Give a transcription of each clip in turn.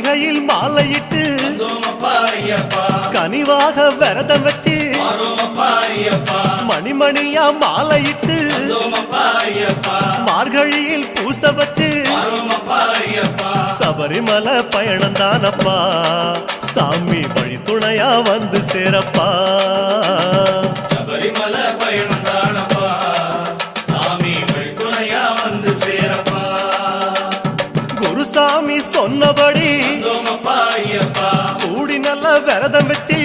கார்த்திகையில் மாலையிட்டு கனிவாக விரதம் வச்சு மணிமணியா மாலையிட்டு மார்கழியில் பூச வச்சு சபரிமலை பயணம் தானப்பா சாமி வழி துணையா வந்து சேரப்பா சபரிமலை பயணம் தானப்பா சாமி வழி துணையா வந்து சேரப்பா குருசாமி சொன்னபடி கூடி நல்ல விரதம் வச்சு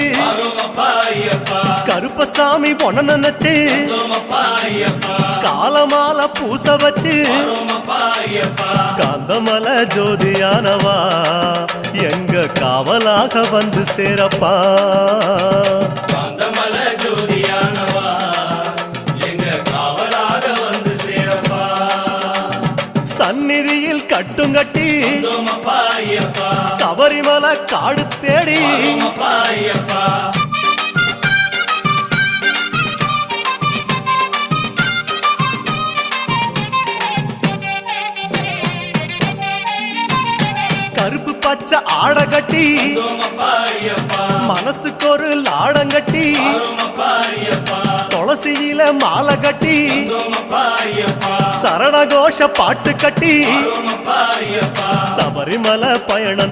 கருப்பசாமி பொண்ண நினைச்சு காலமால பூச வச்சு காந்தமல ஜோதியானவா எங்க காவலாக வந்து சேரப்பா காந்தமல ஜோதியானவா எங்க காவலாக வந்து சேரப்பா சந்நிதியில் கட்டுங்கட்டி சபரிமலை காடு தேடி கருப்பு பச்சை ஆட கட்டி மனசுக்கு ஒரு லாடங்கட்டி துளசியில மாலை கட்டி சரணகோஷ பாட்டு கட்டி சபரிமலை பயணம்